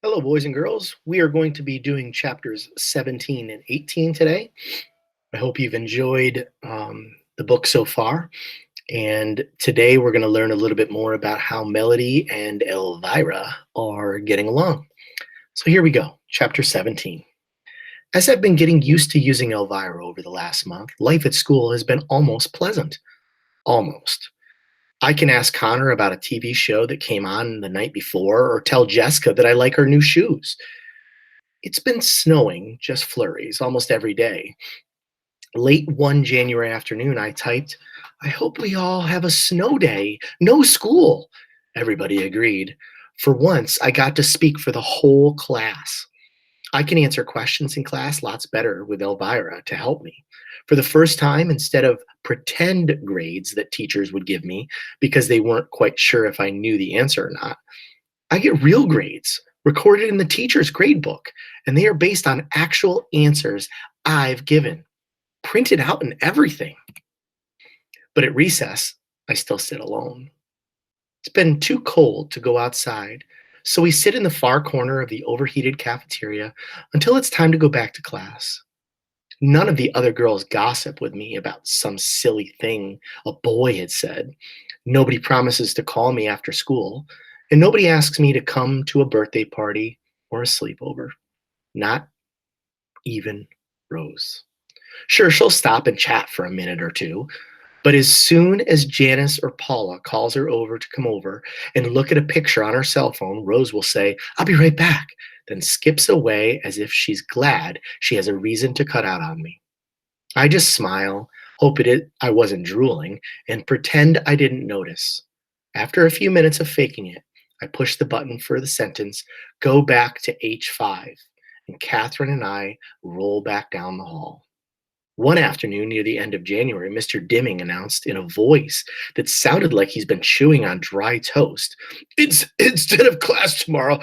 Hello, boys and girls. We are going to be doing chapters 17 and 18 today. I hope you've enjoyed the book so far. And today we're going to learn a little bit more about how Melody and Elvira are getting along. So here we go, chapter 17. As I've been getting used to using Elvira over the last month, life at school has been almost pleasant. Almost. I can ask Connor about a TV show that came on the night before or tell Jessica that I like her new shoes. It's been snowing, just flurries, almost every day. Late one January afternoon, I typed, I hope we all have a snow day, no school. Everybody agreed. For once, I got to speak for the whole class. I can answer questions in class lots better with Elvira to help me. For the first time, instead of pretend grades that teachers would give me because they weren't quite sure if I knew the answer or not, I get real grades recorded in the teacher's grade book, and they are based on actual answers I've given, printed out and everything. But at recess, I still sit alone. It's been too cold to go outside, so we sit in the far corner of the overheated cafeteria until it's time to go back to class. None of the other girls gossip with me about some silly thing a boy had said. Nobody promises to call me after school, and nobody asks me to come to a birthday party or a sleepover. Not even Rose. Sure, she'll stop and chat for a minute or two, but as soon as Janice or Paula calls her over to come over and look at a picture on her cell phone, Rose will say, I'll be right back, then skips away as if she's glad she has a reason to cut out on me. I just smile, hope I wasn't drooling, and pretend I didn't notice. After a few minutes of faking it, I push the button for the sentence, go back to H5, and Catherine and I roll back down the hall. One afternoon near the end of January, Mr. Dimming announced in a voice that sounded like he's been chewing on dry toast, Instead of class tomorrow,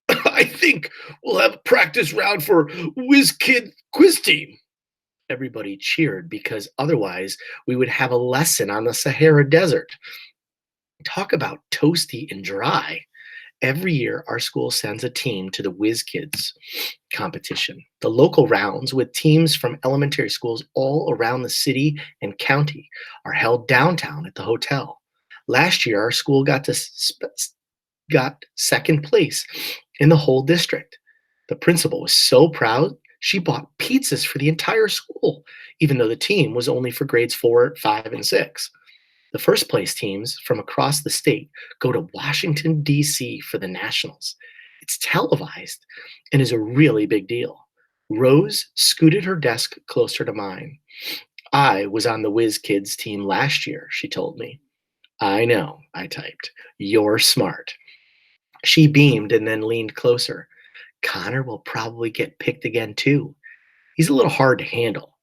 I think we'll have a practice round for Whiz Kid Quiz Team. Everybody cheered because otherwise we would have a lesson on the Sahara Desert. Talk about toasty and dry. Every year, our school sends a team to the Whiz Kids competition. The local rounds with teams from elementary schools all around the city and county are held downtown at the hotel. Last year, our school got second place in the whole district. The principal was so proud, she bought pizzas for the entire school, even though the team was only for grades 4, 5, and 6. The first place teams from across the state go to Washington, D.C. for the Nationals. It's televised and is a really big deal. Rose scooted her desk closer to mine. I was on the Whiz Kids team last year, she told me. I know, I typed. You're smart. She beamed and then leaned closer. Connor will probably get picked again, too. He's a little hard to handle,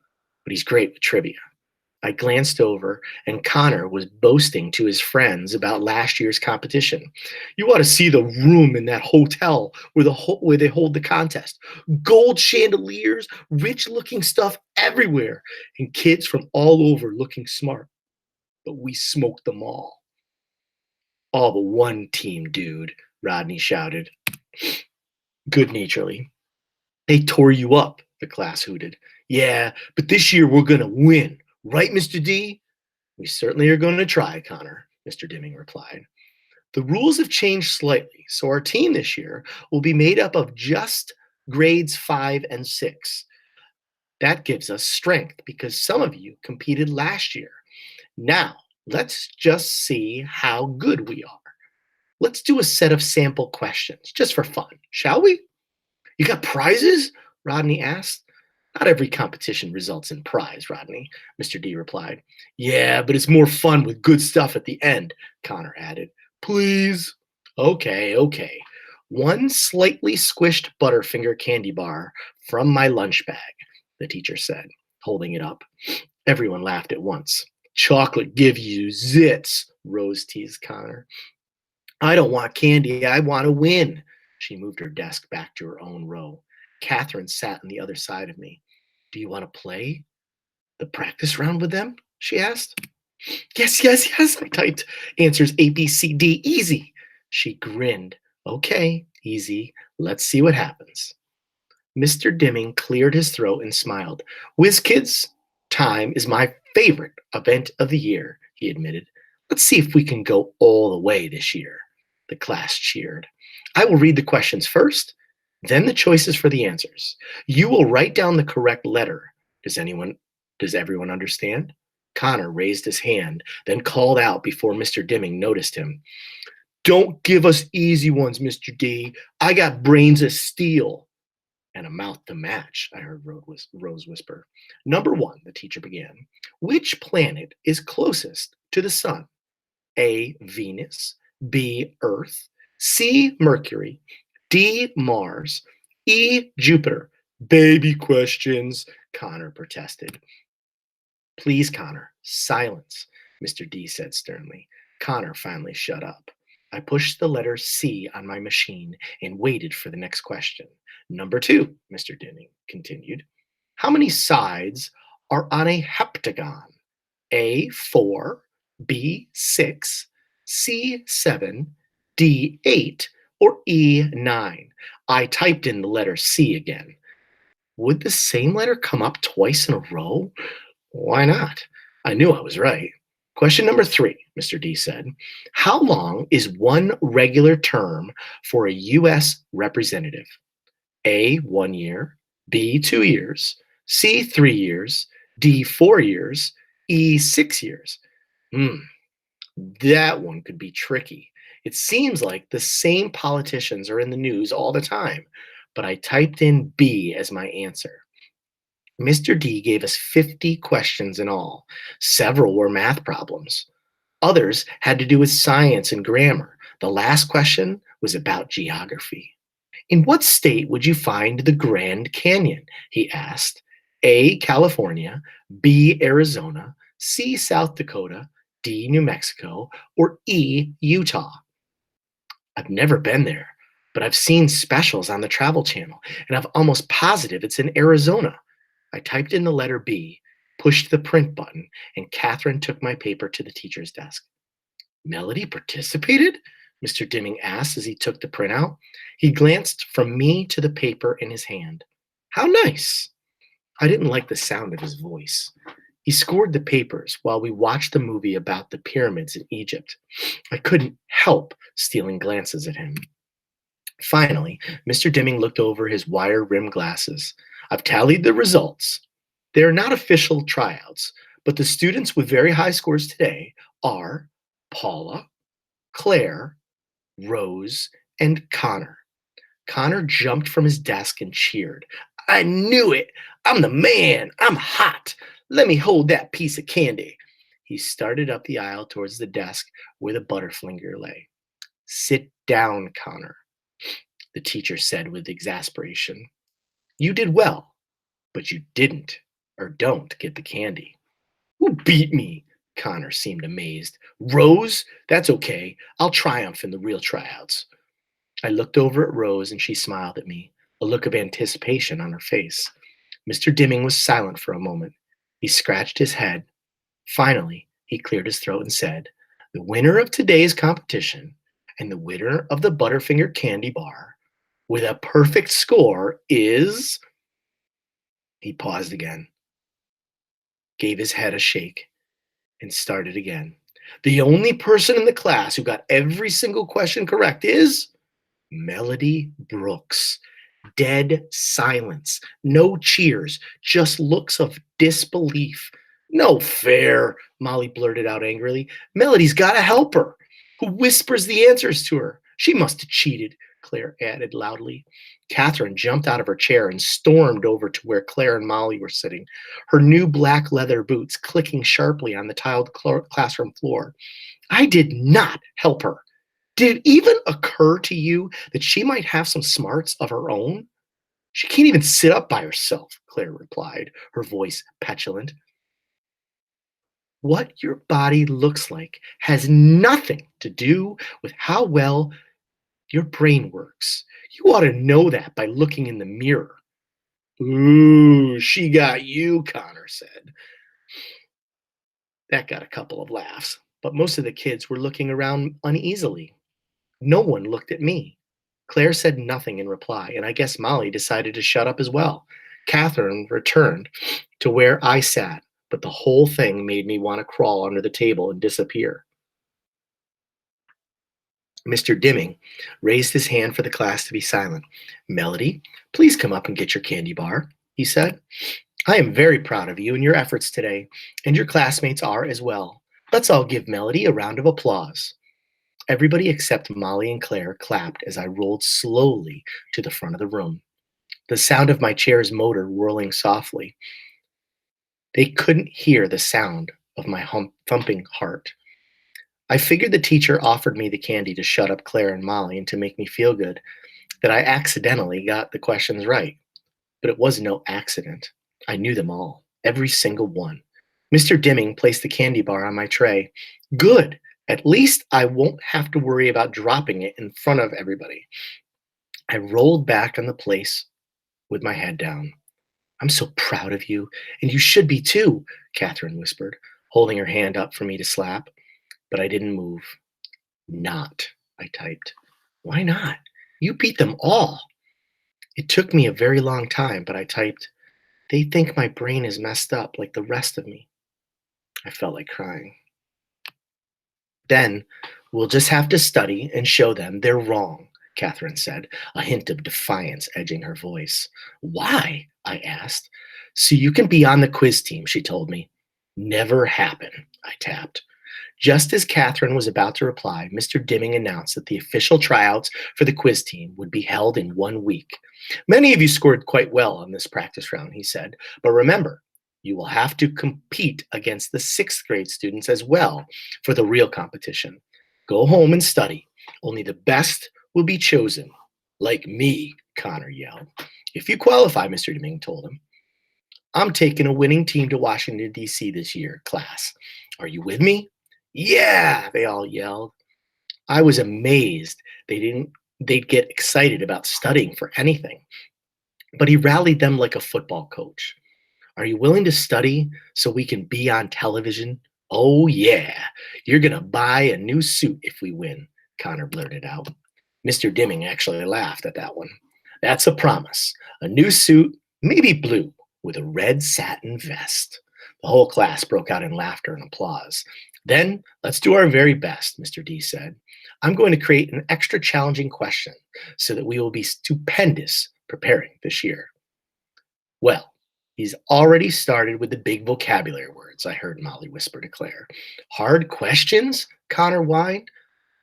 but he's great with trivia. I glanced over, and Connor was boasting to his friends about last year's competition. You ought to see the room in that hotel where they hold the contest. Gold chandeliers, rich-looking stuff everywhere, and kids from all over looking smart. But we smoked them all. All but one team, dude, Rodney shouted good-naturedly. They tore you up, the class hooted. Yeah, but this year we're going to win. Right, Mr. D? We certainly are going to try, Connor, Mr. Dimming replied. The rules have changed slightly, so our team this year will be made up of just grades 5 and 6. That gives us strength because some of you competed last year. Now, let's just see how good we are. Let's do a set of sample questions, just for fun, shall we? You got prizes? Rodney asked. Not every competition results in prize, Rodney, Mr. D replied. Yeah, but it's more fun with good stuff at the end, Connor added. Please? Okay. One slightly squished Butterfinger candy bar from my lunch bag, the teacher said, holding it up. Everyone laughed at once. Chocolate gives you zits, Rose teased Connor. I don't want candy, I want to win. She moved her desk back to her own row. Catherine sat on the other side of me. Do you want to play the practice round with them? She asked. Yes, I typed. Answers A, B, C, D, easy. She grinned. Okay, easy. Let's see what happens. Mr. Dimming cleared his throat and smiled. Whiz Kids time is my favorite event of the year, he admitted. Let's see if we can go all the way this year. The class cheered. I will read the questions first, then the choices for the answers. You will write down the correct letter. Does everyone understand? Connor raised his hand, then called out before Mr. Dimming noticed him. Don't give us easy ones, Mr. D. I got brains of steel and a mouth to match, I heard Rose whisper. Number one, the teacher began. Which planet is closest to the sun? A, Venus, B, Earth, C, Mercury, D, Mars, E, Jupiter. Baby questions, Connor protested. Please, Connor, silence, Mr. D said sternly. Connor finally shut up. I pushed the letter C on my machine and waited for the next question. Number two, Mr. Dinning continued. How many sides are on a heptagon? A, 4, B, 6, C, 7, D, 8, or E, 9? I typed in the letter C again. Would the same letter come up twice in a row? Why not? I knew I was right. Question number three, Mr. D said. How long is one regular term for a U.S. representative? A, 1 year, B, 2 years, C, 3 years, D, 4 years, E, 6 years. That one could be tricky. It seems like the same politicians are in the news all the time, but I typed in B as my answer. Mr. D gave us 50 questions in all. Several were math problems. Others had to do with science and grammar. The last question was about geography. In what state would you find the Grand Canyon? He asked. A, California, B, Arizona, C, South Dakota, D, New Mexico, or E, Utah. I've never been there, but I've seen specials on the Travel Channel, and I'm almost positive it's in Arizona. I typed in the letter B, pushed the print button, and Catherine took my paper to the teacher's desk. Melody participated? Mr. Dimming asked as he took the printout. He glanced from me to the paper in his hand. How nice! I didn't like the sound of his voice. He scored the papers while we watched the movie about the pyramids in Egypt. I couldn't help stealing glances at him. Finally, Mr. Dimming looked over his wire-rimmed glasses. I've tallied the results. They are not official tryouts, but the students with very high scores today are Paula, Claire, Rose, and Connor. Connor jumped from his desk and cheered. I knew it! I'm the man! I'm hot! Let me hold that piece of candy. He started up the aisle towards the desk where the Butterfinger lay. Sit down, Connor, the teacher said with exasperation. You did well, but you didn't or don't get the candy. Who beat me? Connor seemed amazed. Rose? That's okay. I'll triumph in the real tryouts. I looked over at Rose and she smiled at me, a look of anticipation on her face. Mr. Dimming was silent for a moment. He scratched his head. Finally, he cleared his throat and said, the winner of today's competition and the winner of the Butterfinger candy bar with a perfect score is... He paused again, gave his head a shake, and started again. The only person in the class who got every single question correct is Melody Brooks. Dead silence. No cheers, just looks of disbelief. No fair, Molly blurted out angrily. Melody's got to help her. Who whispers the answers to her? She must have cheated, Claire added loudly. Catherine jumped out of her chair and stormed over to where Claire and Molly were sitting, her new black leather boots clicking sharply on the tiled classroom floor. I did not help her. Did it even occur to you that she might have some smarts of her own? She can't even sit up by herself, Claire replied, her voice petulant. What your body looks like has nothing to do with how well your brain works. You ought to know that by looking in the mirror. Ooh, she got you, Connor said. That got a couple of laughs, but most of the kids were looking around uneasily. No one looked at me. Claire said nothing in reply, and I guess Molly decided to shut up as well. Catherine returned to where I sat, but the whole thing made me want to crawl under the table and disappear. Mr. Dimming raised his hand for the class to be silent. Melody, please come up and get your candy bar, he said. I am very proud of you and your efforts today, and your classmates are as well. Let's all give Melody a round of applause. Everybody except Molly and Claire clapped as I rolled slowly to the front of the room, the sound of my chair's motor whirling softly. They couldn't hear the sound of my thumping heart. I figured the teacher offered me the candy to shut up Claire and Molly and to make me feel good, that I accidentally got the questions right. But it was no accident. I knew them all, every single one. Mr. Dimming placed the candy bar on my tray. Good. At least I won't have to worry about dropping it in front of everybody. I rolled back on the place with my head down. I'm so proud of you, and you should be too, Catherine whispered, holding her hand up for me to slap. But I didn't move. Not, I typed. Why not? You beat them all. It took me a very long time, but I typed, they think my brain is messed up like the rest of me. I felt like crying. Then we'll just have to study and show them they're wrong, Catherine said, a hint of defiance edging her voice. Why? I asked. So you can be on the quiz team, she told me. Never happen, I tapped. Just as Catherine was about to reply, Mr. Dimming announced that the official tryouts for the quiz team would be held in 1 week. Many of you scored quite well on this practice round, he said, but remember, you will have to compete against the 6th grade students as well for the real competition. Go home and study. Only the best will be chosen. Like me, Connor yelled. If you qualify, Mr. Dimming told him. I'm taking a winning team to Washington, D.C. this year, class. Are you with me? Yeah, they all yelled. I was amazed they'd get excited about studying for anything. But he rallied them like a football coach. Are you willing to study so we can be on television? Oh, yeah. You're going to buy a new suit if we win, Connor blurted out. Mr. Dimming actually laughed at that one. That's a promise. A new suit, maybe blue, with a red satin vest. The whole class broke out in laughter and applause. Then let's do our very best, Mr. D said. I'm going to create an extra challenging question so that we will be stupendous preparing this year. Well, he's already started with the big vocabulary words, I heard Molly whisper to Claire. Hard questions? Connor whined.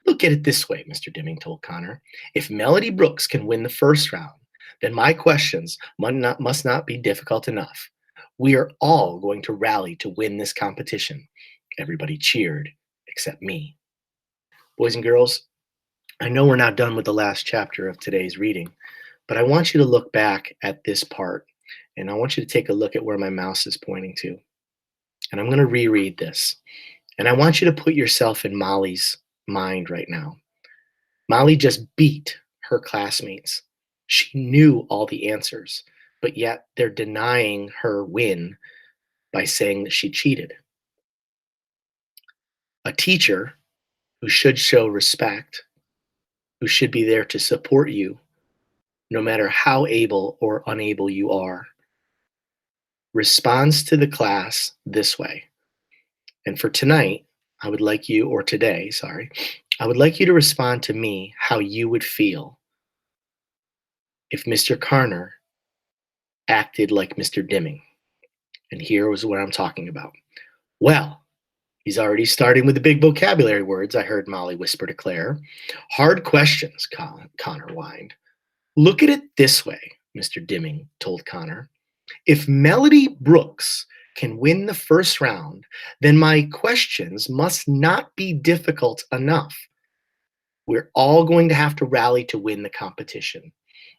Look at it this way, Mr. Dimming told Connor. If Melody Brooks can win the first round, then my questions must not be difficult enough. We are all going to rally to win this competition. Everybody cheered, except me. Boys and girls, I know we're not done with the last chapter of today's reading, but I want you to look back at this part, and I want you to take a look at where my mouse is pointing to. And I'm going to reread this. And I want you to put yourself in Molly's mind right now. Molly just beat her classmates. She knew all the answers, but yet they're denying her win by saying that she cheated. A teacher who should show respect, who should be there to support you, no matter how able or unable you are, responds to the class this way. And for tonight, I would like you, or today, sorry, I would like you to respond to me how you would feel if Mr. Connor acted like Mr. Dimming. And here was what I'm talking about. Well, he's already starting with the big vocabulary words, I heard Molly whisper to Claire. Hard questions, Connor whined. Look at it this way, Mr. Dimming told Connor. If Melody Brooks can win the first round, then my questions must not be difficult enough. We're all going to have to rally to win the competition.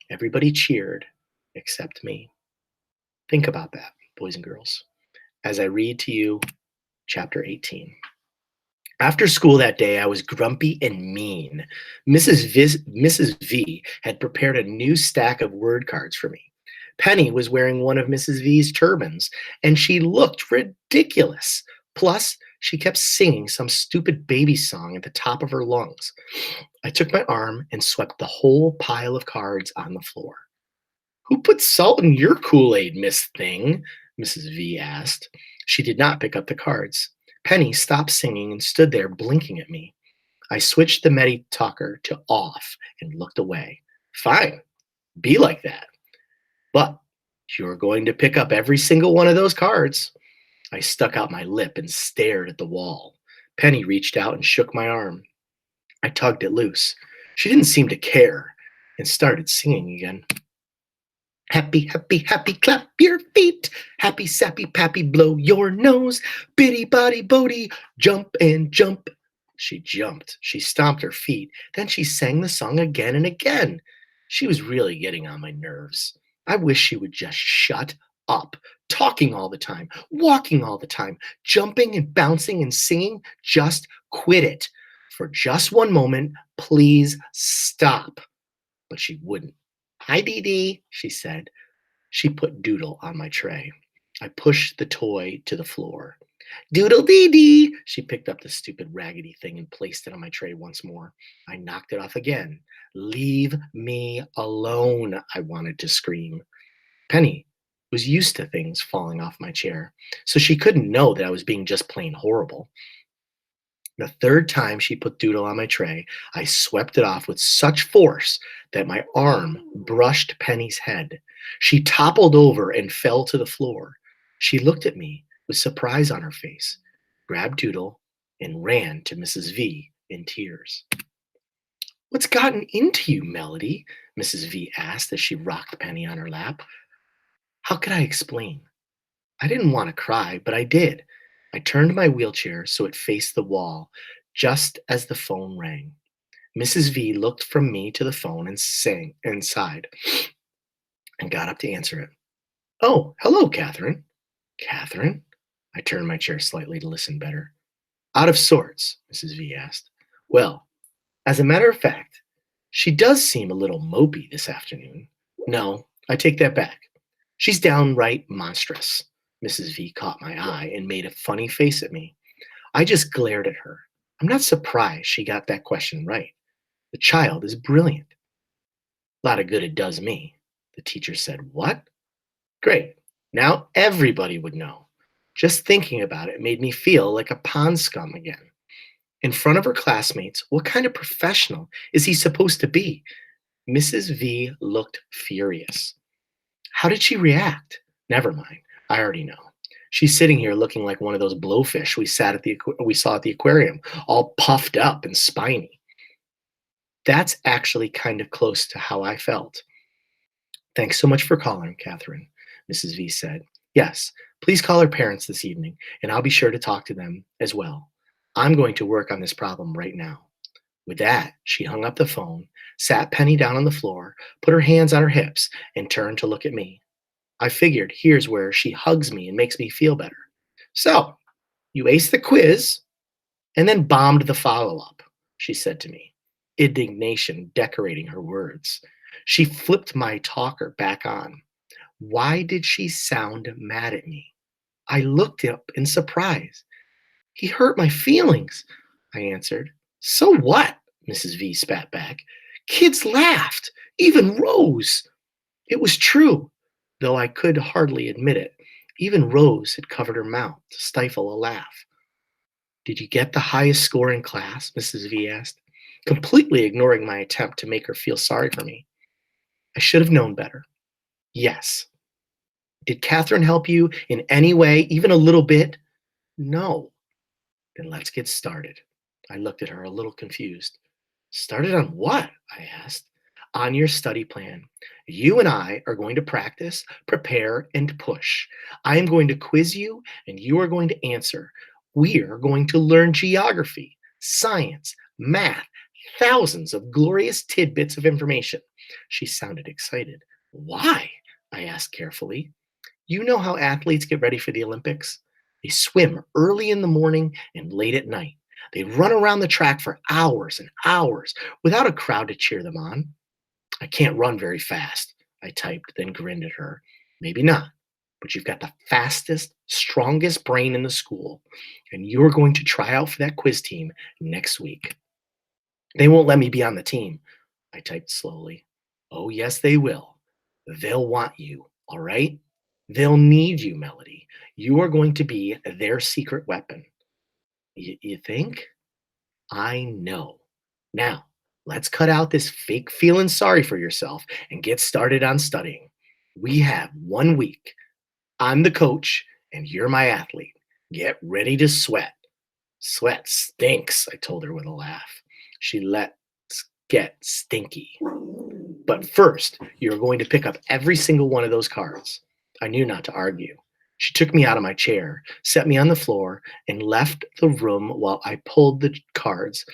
Everybody cheered except me. Think about that, boys and girls, as I read to you chapter 18. After school that day, I was grumpy and mean. Mrs. V had prepared a new stack of word cards for me. Penny was wearing one of Mrs. V's turbans, and she looked ridiculous. Plus, She kept singing some stupid baby song at the top of her lungs. I took my arm and swept the whole pile of cards on the floor. Who put salt in your Kool Aid, Miss Thing? Mrs. V asked. She did not pick up the cards. Penny stopped singing and stood there blinking at me. I switched the Medi talker to off and looked away. Fine, be like that. But you're going to pick up every single one of those cards. I stuck out my lip and stared at the wall. Penny reached out and shook my arm. I tugged it loose. She didn't seem to care and started singing again. Happy, happy, happy, clap your feet. Happy, sappy, pappy, blow your nose. Bitty, body, bodie, jump and jump. She jumped. She stomped her feet. Then she sang the song again and again. She was really getting on my nerves. I wish she would just shut up. Talking all the time, walking all the time, jumping and bouncing and singing. Just quit it. For just one moment, please stop. But she wouldn't. Hi, Dee Dee, she said. She put Doodle on my tray. I pushed the toy to the floor. Doodle Dee Dee! She picked up the stupid raggedy thing and placed it on my tray once more. I knocked it off again. Leave me alone, I wanted to scream. Penny was used to things falling off my chair, so she couldn't know that I was being just plain horrible. The third time she put Doodle on my tray, I swept it off with such force that my arm brushed Penny's head. She toppled over and fell to the floor. She looked at me with surprise on her face, grabbed Doodle, and ran to Mrs. V in tears. What's gotten into you, Melody? Mrs. V asked as she rocked Penny on her lap. How could I explain? I didn't want to cry, but I did. I turned my wheelchair so it faced the wall just as the phone rang. Mrs. V looked from me to the phone and sighed and got up to answer it. Oh, hello, Catherine. Catherine? I turned my chair slightly to listen better. Out of sorts, Mrs. V asked. Well, as a matter of fact, she does seem a little mopey this afternoon. No, I take that back. She's downright monstrous. Mrs. V caught my eye and made a funny face at me. I just glared at her. I'm not surprised she got that question right. The child is brilliant. A lot of good it does me. The teacher said, What? Great. Now everybody would know. Just thinking about it made me feel like a pond scum again. In front of her classmates, what kind of professional is he supposed to be? Mrs. V looked furious. How did she react? Never mind. I already know. She's sitting here looking like one of those blowfish we saw at the aquarium, all puffed up and spiny. That's actually kind of close to how I felt. Thanks so much for calling, Catherine, Mrs. V said. Yes, please call her parents this evening, and I'll be sure to talk to them as well. I'm going to work on this problem right now. With that, she hung up the phone, sat Penny down on the floor, put her hands on her hips, and turned to look at me. I figured here's where she hugs me and makes me feel better. So, you aced the quiz and then bombed the follow-up, she said to me, indignation decorating her words. She flipped my talker back on. Why did she sound mad at me? I looked up in surprise. He hurt my feelings, I answered. So what? Mrs. V spat back. Kids laughed, even Rose. It was true, though I could hardly admit it. Even Rose had covered her mouth to stifle a laugh. Did you get the highest score in class? Mrs. V asked, completely ignoring my attempt to make her feel sorry for me. I should have known better. Yes. Did Catherine help you in any way, even a little bit? No. Then let's get started. I looked at her a little confused. Started on what? I asked. On your study plan. You and I are going to practice, prepare, and push. I am going to quiz you, and you are going to answer. We are going to learn geography, science, math, thousands of glorious tidbits of information. She sounded excited. Why? I asked carefully. You know how athletes get ready for the Olympics? They swim early in the morning and late at night. They run around the track for hours and hours without a crowd to cheer them on. I can't run very fast, I typed, then grinned at her. Maybe not, but you've got the fastest, strongest brain in the school, and you're going to try out for that quiz team next week. They won't let me be on the team, I typed slowly. Oh, yes, they will. They'll want you, all right? They'll need you, Melody. You are going to be their secret weapon. You think? I know. Now, let's cut out this fake feeling sorry for yourself and get started on studying. We have 1 week. I'm the coach and you're my athlete. Get ready to sweat. Sweat stinks, I told her with a laugh. She let's get stinky. But first, you're going to pick up every single one of those cards. I knew not to argue. She took me out of my chair, set me on the floor, and left the room while I pulled the cards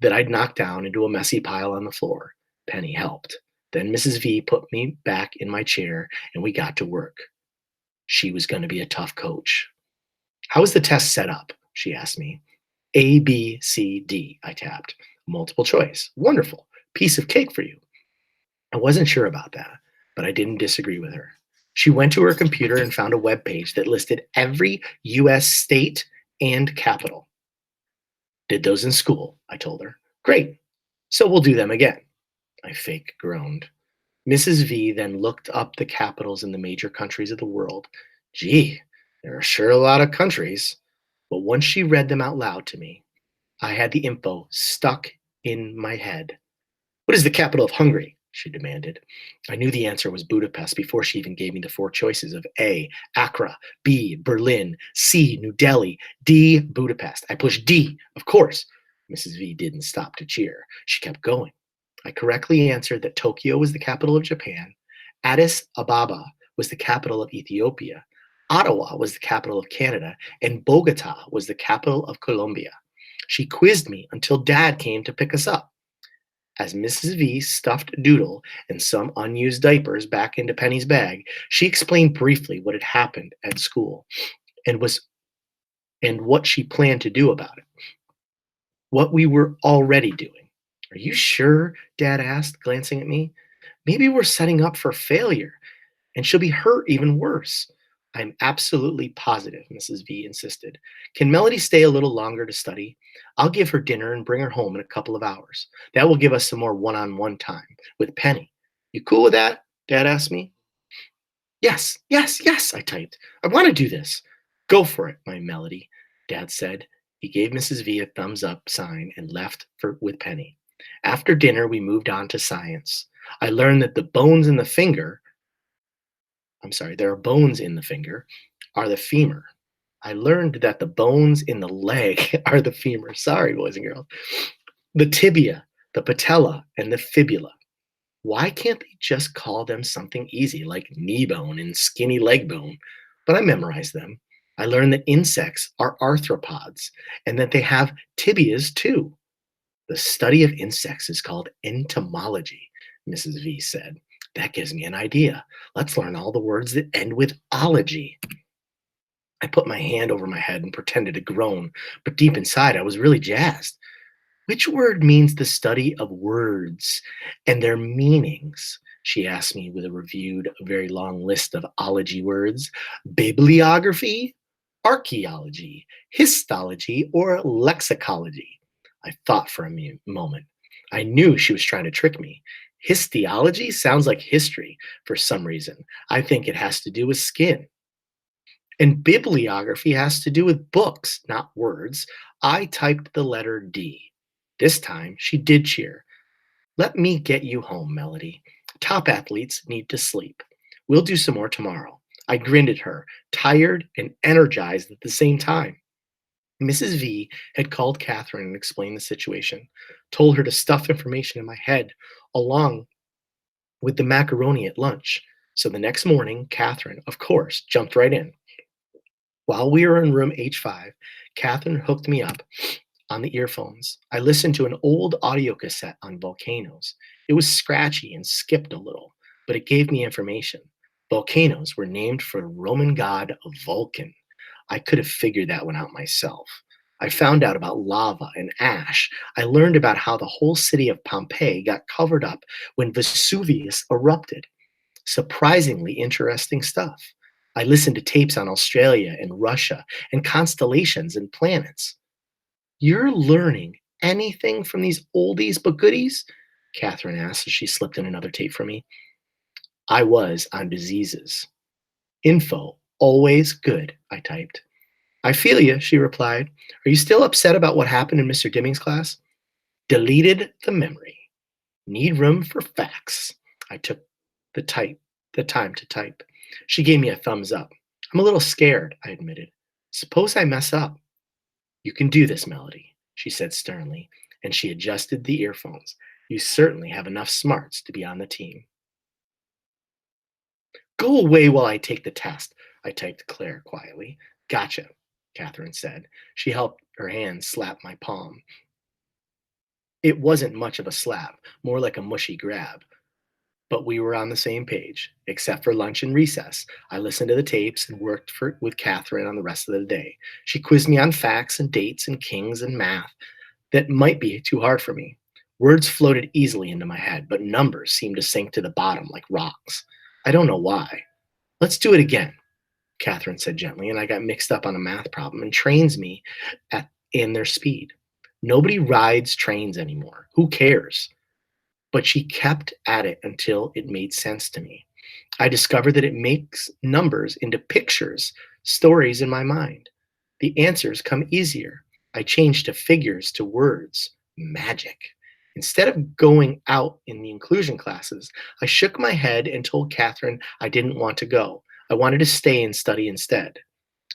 that I'd knocked down into a messy pile on the floor. Penny helped. Then Mrs. V put me back in my chair and we got to work. She was going to be a tough coach. How was the test set up? She asked me. A, B, C, D, I tapped. Multiple choice. Wonderful. Piece of cake for you. I wasn't sure about that, but I didn't disagree with her. She went to her computer and found a web page that listed every US state and capital. Did those in school, I told her. Great. So we'll do them again. I fake groaned. Mrs. V then looked up the capitals in the major countries of the world. Gee, there are sure a lot of countries. But once she read them out loud to me, I had the info stuck in my head. What is the capital of Hungary? She demanded. I knew the answer was Budapest before she even gave me the four choices of A, Accra, B, Berlin, C, New Delhi, D, Budapest. I pushed D, of course. Mrs. V didn't stop to cheer. She kept going. I correctly answered that Tokyo was the capital of Japan, Addis Ababa was the capital of Ethiopia, Ottawa was the capital of Canada, and Bogota was the capital of Colombia. She quizzed me until Dad came to pick us up. As Mrs. V stuffed Doodle and some unused diapers back into Penny's bag, she explained briefly what had happened at school and what she planned to do about it. What we were already doing. Are you sure? Dad asked, glancing at me. Maybe we're setting up for failure, and she'll be hurt even worse. I'm absolutely positive, Mrs. V insisted. Can Melody stay a little longer to study? I'll give her dinner and bring her home in a couple of hours. That will give us some more one-on-one time with Penny. You cool with that? Dad asked me. Yes, yes, yes, I typed. I want to do this. Go for it, my Melody, Dad said. He gave Mrs. V a thumbs up sign and left with Penny. After dinner, we moved on to science. I learned that there are bones in the finger, are the femur. I learned that the bones in the leg are the femur. Sorry, boys and girls. The tibia, the patella, and the fibula. Why can't they just call them something easy like knee bone and skinny leg bone? But I memorized them. I learned that insects are arthropods and that they have tibias too. The study of insects is called entomology, Mrs. V said. That gives me an idea. Let's learn all the words that end with ology. I put my hand over my head and pretended to groan, but deep inside I was really jazzed. Which word means the study of words and their meanings? She asked me with a very long list of ology words. Bibliography, archaeology, histology, or lexicology. I thought for a moment. I knew she was trying to trick me. Histology sounds like history for some reason. I think it has to do with skin. And bibliography has to do with books, not words. I typed the letter D. This time, she did cheer. Let me get you home, Melody. Top athletes need to sleep. We'll do some more tomorrow. I grinned at her, tired and energized at the same time. Mrs. V had called Catherine and explained the situation, told her to stuff information in my head along with the macaroni at lunch. So the next morning, Catherine, of course, jumped right in. While we were in room H5, Catherine hooked me up on the earphones. I listened to an old audio cassette on volcanoes. It was scratchy and skipped a little, but it gave me information. Volcanoes were named for the Roman god Vulcan. I could have figured that one out myself. I found out about lava and ash. I learned about how the whole city of Pompeii got covered up when Vesuvius erupted. Surprisingly interesting stuff. I listened to tapes on Australia and Russia and constellations and planets. You're learning anything from these oldies but goodies? Catherine asked as she slipped in another tape for me. I was on diseases. Info, always good, I typed. I feel you, she replied. Are you still upset about what happened in Mr. Dimming's class? Deleted the memory. Need room for facts. I took the type, the time to type. She gave me a thumbs up. I'm a little scared, I admitted. Suppose I mess up. You can do this, Melody, she said sternly, and she adjusted the earphones. You certainly have enough smarts to be on the team. Go away while I take the test, I typed to Claire quietly. Gotcha, Catherine said. She helped her hand slap my palm. It wasn't much of a slap, more like a mushy grab. But we were on the same page, except for lunch and recess. I listened to the tapes and worked with Catherine on the rest of the day. She quizzed me on facts and dates and kings and math that might be too hard for me. Words floated easily into my head, but numbers seemed to sink to the bottom like rocks. I don't know why. Let's do it again, Catherine said gently, and I got mixed up on a math problem and trains me in their speed. Nobody rides trains anymore. Who cares? But she kept at it until it made sense to me. I discovered that it makes numbers into pictures, stories in my mind. The answers come easier. I changed to figures, to words, magic. Instead of going out in the inclusion classes, I shook my head and told Catherine I didn't want to go. I wanted to stay and study instead.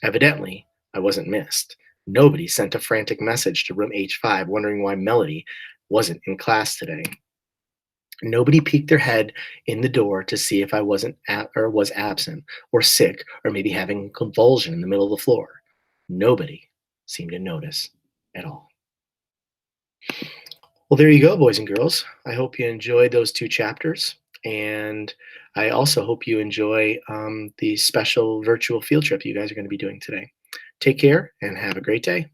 Evidently, I wasn't missed. Nobody sent a frantic message to room H5 wondering why Melody wasn't in class today. Nobody peeked their head in the door to see if I wasn't or was absent or sick or maybe having a convulsion in the middle of the floor. Nobody seemed to notice at all. Well, there you go, boys and girls. I hope you enjoyed those two chapters. And I also hope you enjoy the special virtual field trip you guys are going to be doing today. Take care and have a great day.